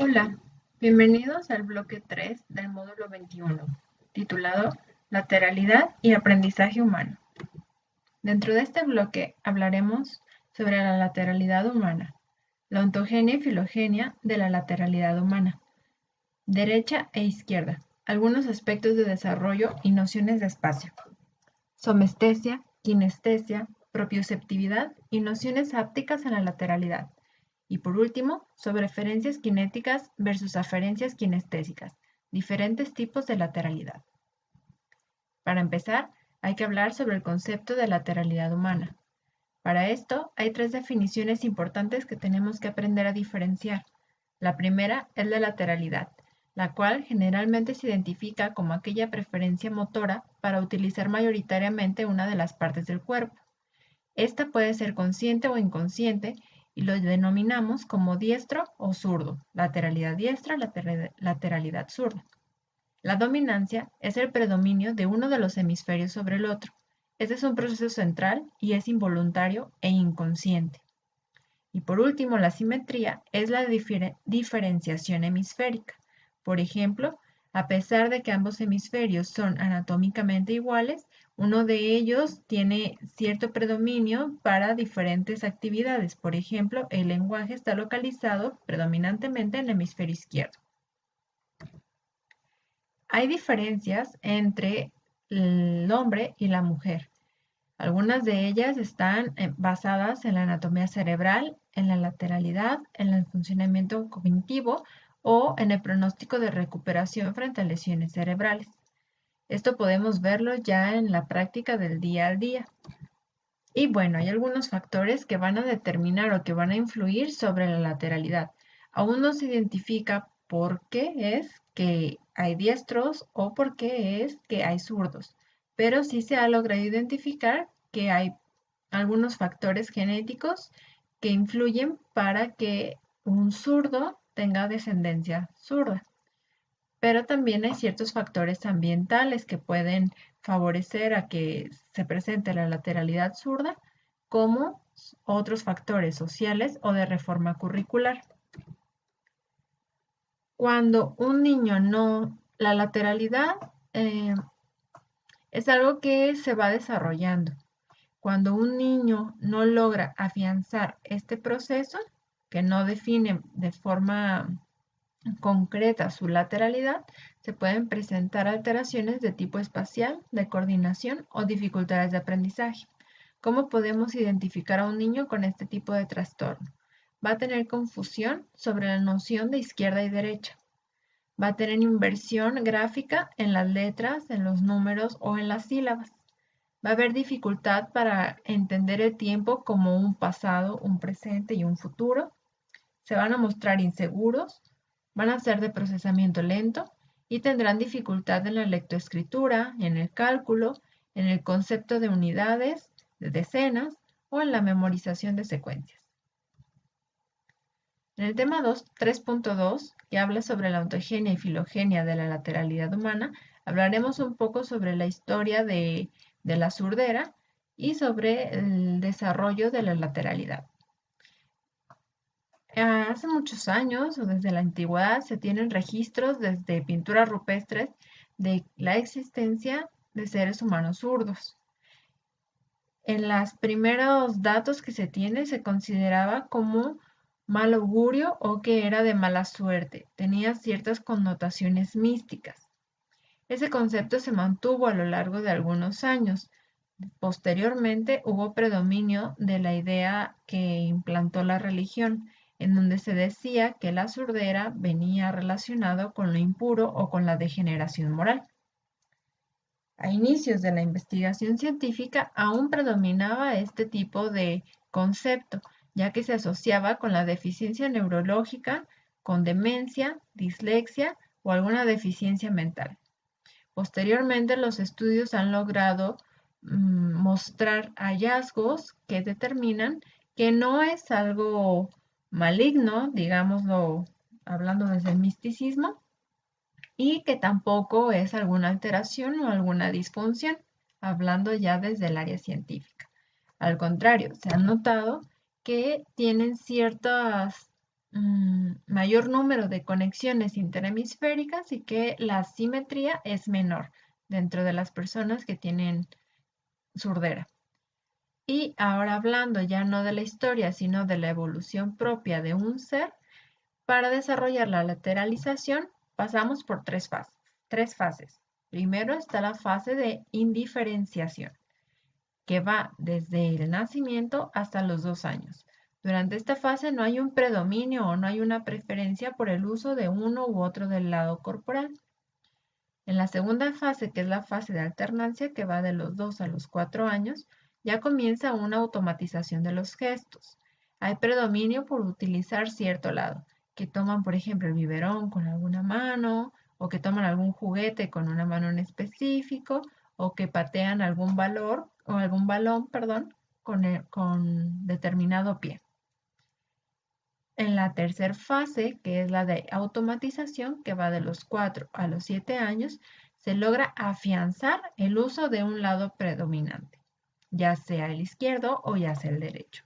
Hola, bienvenidos al bloque 3 del módulo 21, titulado Lateralidad y aprendizaje humano. Dentro de este bloque hablaremos sobre la lateralidad humana, la ontogenia y filogenia de la lateralidad humana, derecha e izquierda, algunos aspectos de desarrollo y nociones de espacio, somestesia, kinestesia, propioceptividad y nociones hápticas en la lateralidad. Y por último, sobre eferencias cinéticas versus aferencias kinestésicas, diferentes tipos de lateralidad. Para empezar, hay que hablar sobre el concepto de lateralidad humana. Para esto, hay tres definiciones importantes que tenemos que aprender a diferenciar. La primera es la lateralidad, la cual generalmente se identifica como aquella preferencia motora para utilizar mayoritariamente una de las partes del cuerpo. Esta puede ser consciente o inconsciente y lo denominamos como diestro o zurdo, lateralidad diestra, lateralidad zurda. La dominancia es el predominio de uno de los hemisferios sobre el otro. Este es un proceso central y es involuntario e inconsciente. Y por último, la simetría es la diferenciación hemisférica. Por ejemplo, a pesar de que ambos hemisferios son anatómicamente iguales, uno de ellos tiene cierto predominio para diferentes actividades. Por ejemplo, el lenguaje está localizado predominantemente en el hemisferio izquierdo. Hay diferencias entre el hombre y la mujer. Algunas de ellas están basadas en la anatomía cerebral, en la lateralidad, en el funcionamiento cognitivo o en el pronóstico de recuperación frente a lesiones cerebrales. Esto podemos verlo ya en la práctica del día a día. Y bueno, hay algunos factores que van a determinar o que van a influir sobre la lateralidad. Aún no se identifica por qué es que hay diestros o por qué es que hay zurdos, pero sí se ha logrado identificar que hay algunos factores genéticos que influyen para que un zurdo tenga descendencia zurda. Pero también hay ciertos factores ambientales que pueden favorecer a que se presente la lateralidad zurda, como otros factores sociales o de reforma curricular. Cuando un niño no, la lateralidad es algo que se va desarrollando. Cuando un niño no logra afianzar este proceso, que no define de forma concreta su lateralidad, se pueden presentar alteraciones de tipo espacial, de coordinación o dificultades de aprendizaje. ¿Cómo podemos identificar a un niño con este tipo de trastorno? Va a tener confusión sobre la noción de izquierda y derecha. Va a tener inversión gráfica en las letras, en los números o en las sílabas. Va a haber dificultad para entender el tiempo como un pasado, un presente y un futuro. Se van a mostrar inseguros, van a ser de procesamiento lento y tendrán dificultad en la lectoescritura, en el cálculo, en el concepto de unidades, de decenas o en la memorización de secuencias. En el tema 3.2, que habla sobre la ontogenia y filogenia de la lateralidad humana, hablaremos un poco sobre la historia de la surdera y sobre el desarrollo de la lateralidad. Hace muchos años o desde la antigüedad se tienen registros desde pinturas rupestres de la existencia de seres humanos zurdos. En los primeros datos que se tiene se consideraba como mal augurio o que era de mala suerte. Tenía ciertas connotaciones místicas. Ese concepto se mantuvo a lo largo de algunos años. Posteriormente hubo predominio de la idea que implantó la religión, en donde se decía que la surdera venía relacionado con lo impuro o con la degeneración moral. A inicios de la investigación científica aún predominaba este tipo de concepto, ya que se asociaba con la deficiencia neurológica, con demencia, dislexia o alguna deficiencia mental. Posteriormente, los estudios han logrado mostrar hallazgos que determinan que no es algo maligno, digámoslo hablando desde el misticismo, y que tampoco es alguna alteración o alguna disfunción, hablando ya desde el área científica. Al contrario, se ha notado que tienen ciertas mayor número de conexiones interhemisféricas y que la simetría es menor dentro de las personas que tienen sordera. Y ahora hablando ya no de la historia, sino de la evolución propia de un ser, para desarrollar la lateralización pasamos por tres fases. Primero está la fase de indiferenciación, que va desde el nacimiento hasta los 2 años. Durante esta fase no hay un predominio o no hay una preferencia por el uso de uno u otro del lado corporal. En la segunda fase, que es la fase de alternancia, que va de los 2 a los 4 años, ya comienza una automatización de los gestos. Hay predominio por utilizar cierto lado, que toman, por ejemplo, el biberón con alguna mano, o que toman algún juguete con una mano en específico, o que patean algún balón, con determinado pie. En la tercera fase, que es la de automatización, que va de los 4 a los 7 años, se logra afianzar el uso de un lado predominante, ya sea el izquierdo o ya sea el derecho.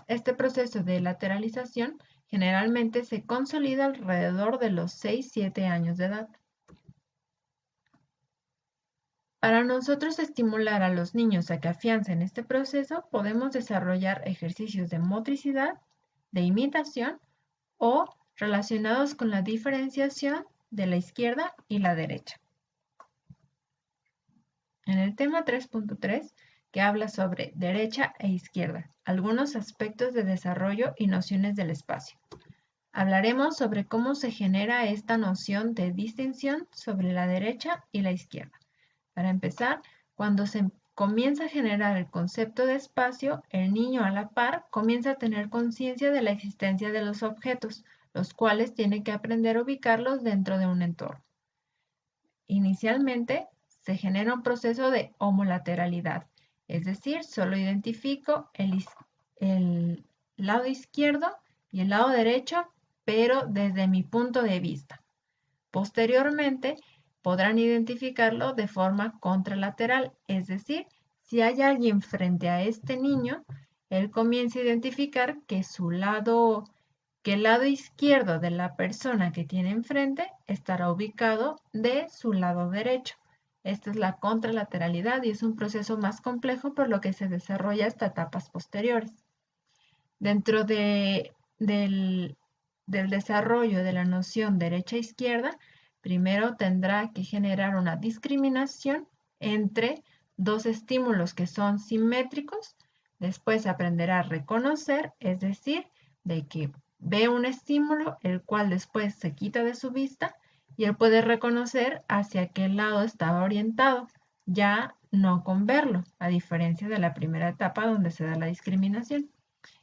Este proceso de lateralización generalmente se consolida alrededor de los 6-7 años de edad. Para nosotros estimular a los niños a que afiancen este proceso, podemos desarrollar ejercicios de motricidad, de imitación o relacionados con la diferenciación de la izquierda y la derecha. En el tema 3.3, que habla sobre derecha e izquierda, algunos aspectos de desarrollo y nociones del espacio. Hablaremos sobre cómo se genera esta noción de distinción sobre la derecha y la izquierda. Para empezar, cuando se comienza a generar el concepto de espacio, el niño a la par comienza a tener conciencia de la existencia de los objetos, los cuales tiene que aprender a ubicarlos dentro de un entorno. Inicialmente, se genera un proceso de homolateralidad, es decir, solo identifico el lado izquierdo y el lado derecho, pero desde mi punto de vista. Posteriormente, podrán identificarlo de forma contralateral, es decir, si hay alguien frente a este niño, él comienza a identificar que el lado izquierdo de la persona que tiene enfrente estará ubicado de su lado derecho. Esta es la contralateralidad y es un proceso más complejo por lo que se desarrolla hasta etapas posteriores. Dentro del desarrollo de la noción derecha-izquierda, primero tendrá que generar una discriminación entre dos estímulos que son simétricos, después aprenderá a reconocer, es decir, de que ve un estímulo, el cual después se quita de su vista y él puede reconocer hacia qué lado estaba orientado, ya no con verlo, a diferencia de la primera etapa donde se da la discriminación.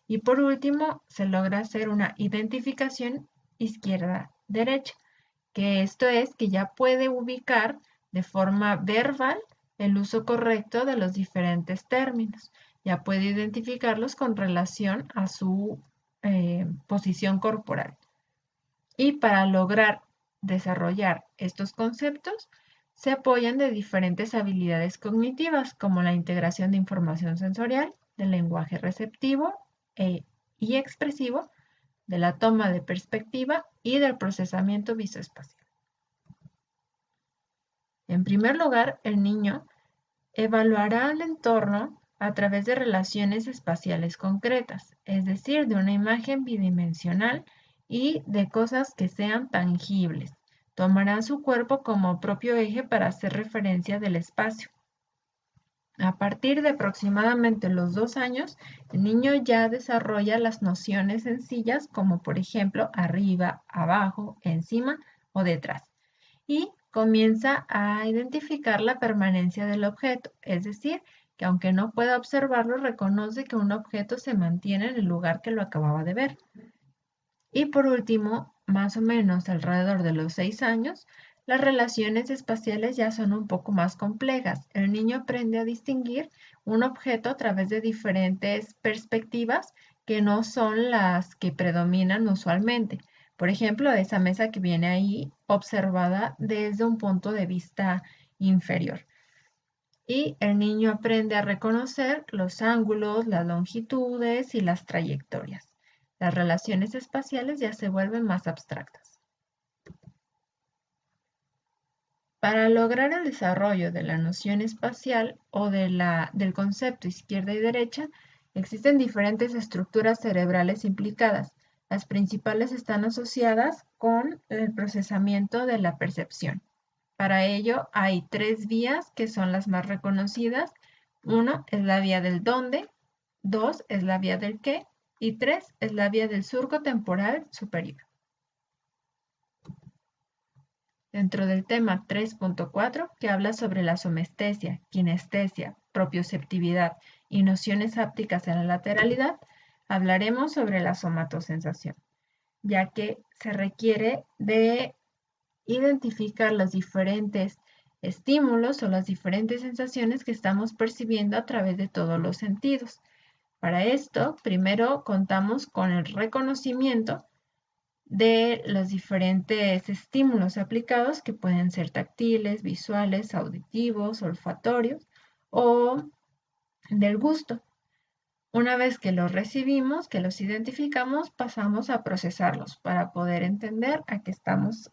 Y por último, se logra hacer una identificación izquierda-derecha, que esto es que ya puede ubicar de forma verbal el uso correcto de los diferentes términos. Ya puede identificarlos con relación a su posición corporal. Y para lograr desarrollar estos conceptos, se apoyan de diferentes habilidades cognitivas, como la integración de información sensorial, del lenguaje receptivo y expresivo, de la toma de perspectiva y del procesamiento visoespacial. En primer lugar, el niño evaluará el entorno a través de relaciones espaciales concretas, es decir, de una imagen bidimensional y de cosas que sean tangibles. Tomará su cuerpo como propio eje para hacer referencia del espacio. A partir de aproximadamente los 2 años, el niño ya desarrolla las nociones sencillas como por ejemplo arriba, abajo, encima o detrás. Y comienza a identificar la permanencia del objeto, es decir, que aunque no pueda observarlo, reconoce que un objeto se mantiene en el lugar que lo acababa de ver. Y por último, más o menos alrededor de los 6 años, las relaciones espaciales ya son un poco más complejas. El niño aprende a distinguir un objeto a través de diferentes perspectivas que no son las que predominan usualmente. Por ejemplo, esa mesa que viene ahí observada desde un punto de vista inferior. Y el niño aprende a reconocer los ángulos, las longitudes y las trayectorias. Las relaciones espaciales ya se vuelven más abstractas. Para lograr el desarrollo de la noción espacial o del concepto izquierda y derecha, existen diferentes estructuras cerebrales implicadas. Las principales están asociadas con el procesamiento de la percepción. Para ello hay 3 vías que son las más reconocidas. 1 es la vía del dónde, 2 es la vía del qué y 3 es la vía del surco temporal superior. Dentro del tema 3.4, que habla sobre la somestesia, kinestesia, propioceptividad y nociones hápticas en la lateralidad, hablaremos sobre la somatosensación, ya que se requiere de identificar los diferentes estímulos o las diferentes sensaciones que estamos percibiendo a través de todos los sentidos. Para esto, primero contamos con el reconocimiento de los diferentes estímulos aplicados que pueden ser táctiles, visuales, auditivos, olfatorios o del gusto. Una vez que los recibimos, que los identificamos, pasamos a procesarlos para poder entender a qué estamos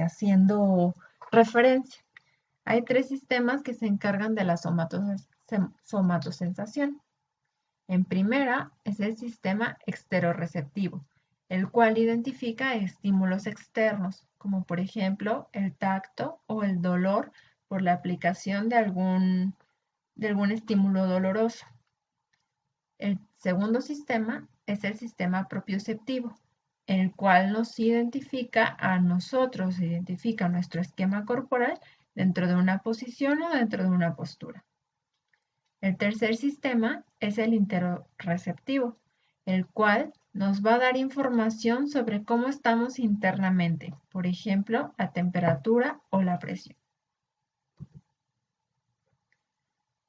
haciendo referencia. Hay 3 sistemas que se encargan de la somatosensación. En primera es el sistema exterorreceptivo, el cual identifica estímulos externos, como por ejemplo el tacto o el dolor por la aplicación de algún estímulo doloroso. El segundo sistema es el sistema propioceptivo, el cual nos identifica a nosotros, identifica nuestro esquema corporal dentro de una posición o dentro de una postura. El tercer sistema es el interoreceptivo, el cual nos va a dar información sobre cómo estamos internamente, por ejemplo, la temperatura o la presión.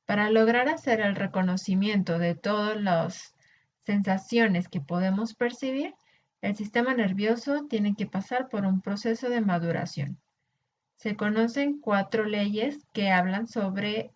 Para lograr hacer el reconocimiento de todas las sensaciones que podemos percibir, el sistema nervioso tiene que pasar por un proceso de maduración. Se conocen 4 leyes que hablan sobre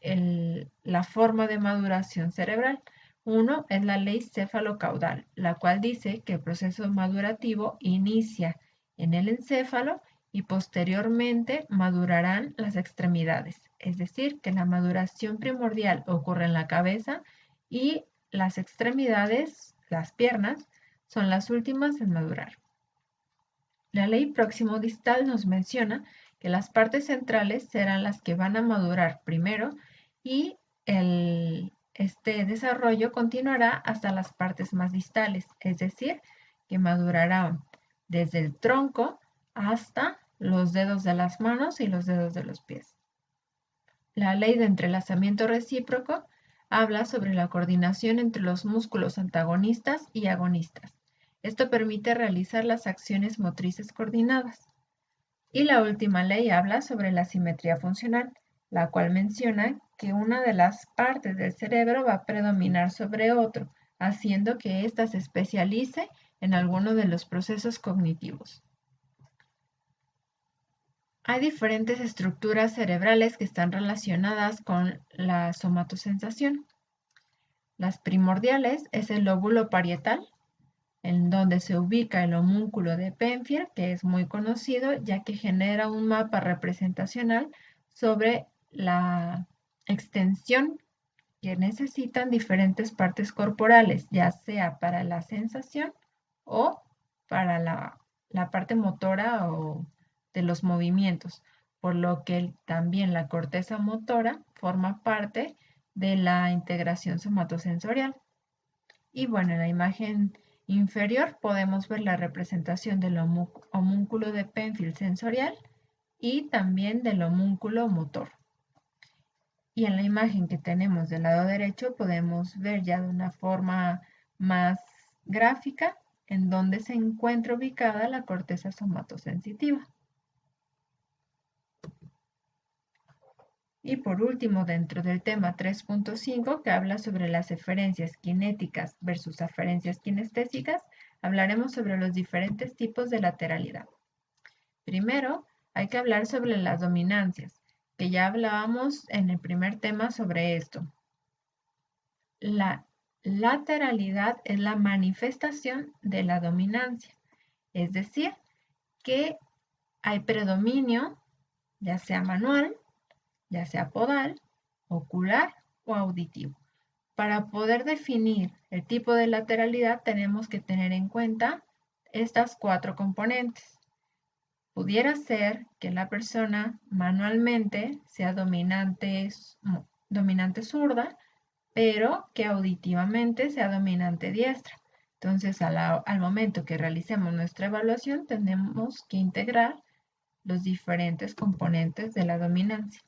la forma de maduración cerebral. Uno es la ley céfalo-caudal, la cual dice que el proceso madurativo inicia en el encéfalo y posteriormente madurarán las extremidades. Es decir, que la maduración primordial ocurre en la cabeza y las extremidades, las piernas, son las últimas en madurar. La ley próximo-distal nos menciona que las partes centrales serán las que van a madurar primero y este desarrollo continuará hasta las partes más distales, es decir, que madurarán desde el tronco hasta los dedos de las manos y los dedos de los pies. La ley de entrelazamiento recíproco habla sobre la coordinación entre los músculos antagonistas y agonistas. Esto permite realizar las acciones motrices coordinadas. Y la última ley habla sobre la simetría funcional, la cual menciona que una de las partes del cerebro va a predominar sobre otro, haciendo que ésta se especialice en alguno de los procesos cognitivos. Hay diferentes estructuras cerebrales que están relacionadas con la somatosensación. Las primordiales es el lóbulo parietal, en donde se ubica el homúnculo de Penfield, que es muy conocido ya que genera un mapa representacional sobre la extensión que necesitan diferentes partes corporales, ya sea para la sensación o para la parte motora o de los movimientos, por lo que también la corteza motora forma parte de la integración somatosensorial. Y bueno, en la imagen inferior podemos ver la representación del homúnculo de Penfield sensorial y también del homúnculo motor. Y en la imagen que tenemos del lado derecho podemos ver ya de una forma más gráfica en donde se encuentra ubicada la corteza somatosensitiva. Y por último, dentro del tema 3.5, que habla sobre las eferencias cinéticas versus aferencias kinestésicas, hablaremos sobre los diferentes tipos de lateralidad. Primero, hay que hablar sobre las dominancias, que ya hablábamos en el primer tema sobre esto. La lateralidad es la manifestación de la dominancia, es decir, que hay predominio, ya sea manual, ya sea podal, ocular o auditivo. Para poder definir el tipo de lateralidad tenemos que tener en cuenta estas 4 componentes. Pudiera ser que la persona manualmente sea dominante zurda, pero que auditivamente sea dominante diestra. Entonces, al momento que realicemos nuestra evaluación, tenemos que integrar los diferentes componentes de la dominancia.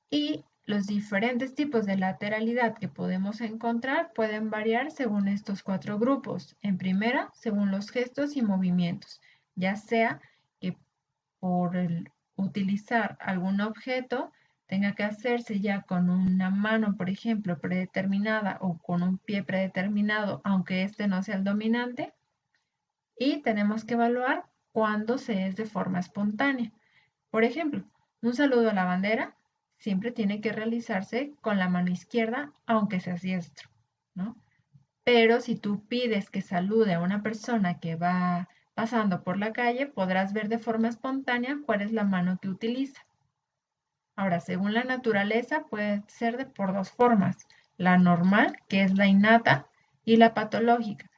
Y los diferentes tipos de lateralidad que podemos encontrar pueden variar según estos 4 grupos. En primera, según los gestos y movimientos, ya sea que por utilizar algún objeto tenga que hacerse ya con una mano, por ejemplo, predeterminada o con un pie predeterminado, aunque este no sea el dominante. Y tenemos que evaluar cuándo se es de forma espontánea. Por ejemplo, un saludo a la bandera siempre tiene que realizarse con la mano izquierda, aunque seas diestro, ¿no? Pero si tú pides que salude a una persona que va pasando por la calle, podrás ver de forma espontánea cuál es la mano que utiliza. Ahora, según la naturaleza, puede ser por 2 formas. La normal, que es la innata, y la patológica.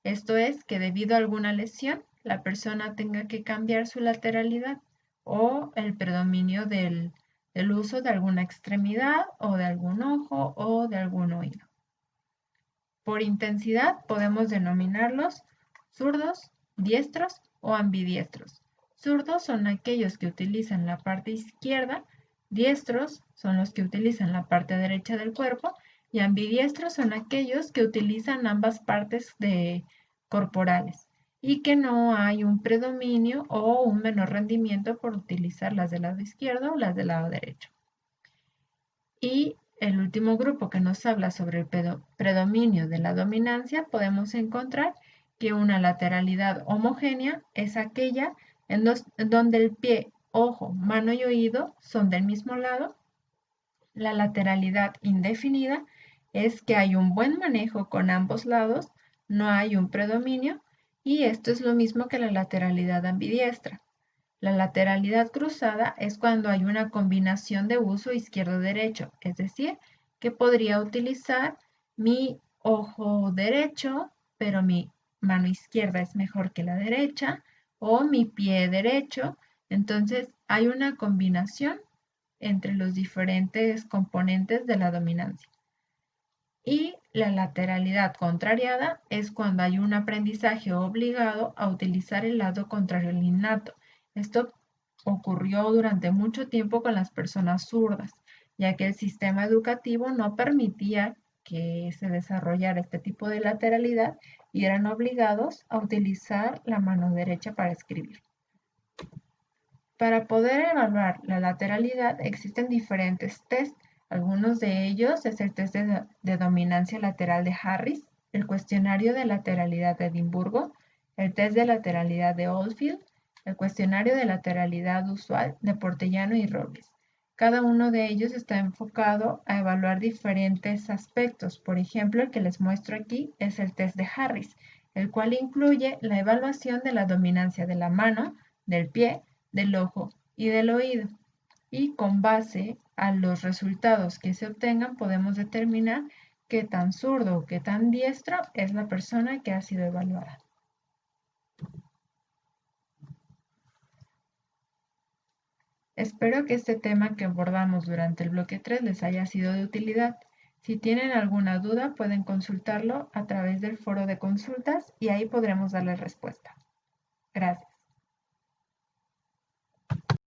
Esto es que debido a alguna lesión, la persona tenga que cambiar su lateralidad o el predominio del uso de alguna extremidad o de algún ojo o de algún oído. Por intensidad podemos denominarlos zurdos, diestros o ambidiestros. Zurdos son aquellos que utilizan la parte izquierda, diestros son los que utilizan la parte derecha del cuerpo y ambidiestros son aquellos que utilizan ambas partes corporales y que no hay un predominio o un menor rendimiento por utilizar las del lado izquierdo o las del lado derecho. Y el último grupo que nos habla sobre el predominio de la dominancia, podemos encontrar que una lateralidad homogénea es aquella en donde el pie, ojo, mano y oído son del mismo lado. La lateralidad indefinida es que hay un buen manejo con ambos lados, no hay un predominio, y esto es lo mismo que la lateralidad ambidiestra. La lateralidad cruzada es cuando hay una combinación de uso izquierdo-derecho, es decir, que podría utilizar mi ojo derecho, pero mi mano izquierda es mejor que la derecha, o mi pie derecho. Entonces, hay una combinación entre los diferentes componentes de la dominancia. Y la lateralidad contrariada es cuando hay un aprendizaje obligado a utilizar el lado contrario al innato. Esto ocurrió durante mucho tiempo con las personas zurdas, ya que el sistema educativo no permitía que se desarrollara este tipo de lateralidad y eran obligados a utilizar la mano derecha para escribir. Para poder evaluar la lateralidad existen diferentes tests. Algunos de ellos es el test de dominancia lateral de Harris, el cuestionario de lateralidad de Edimburgo, el test de lateralidad de Oldfield, el cuestionario de lateralidad usual de Portellano y Robles. Cada uno de ellos está enfocado a evaluar diferentes aspectos. Por ejemplo, el que les muestro aquí es el test de Harris, el cual incluye la evaluación de la dominancia de la mano, del pie, del ojo y del oído. Y con base a los resultados que se obtengan podemos determinar qué tan zurdo o qué tan diestro es la persona que ha sido evaluada. Espero que este tema que abordamos durante el bloque 3 les haya sido de utilidad. Si tienen alguna duda pueden consultarlo a través del foro de consultas y ahí podremos darles respuesta. Gracias.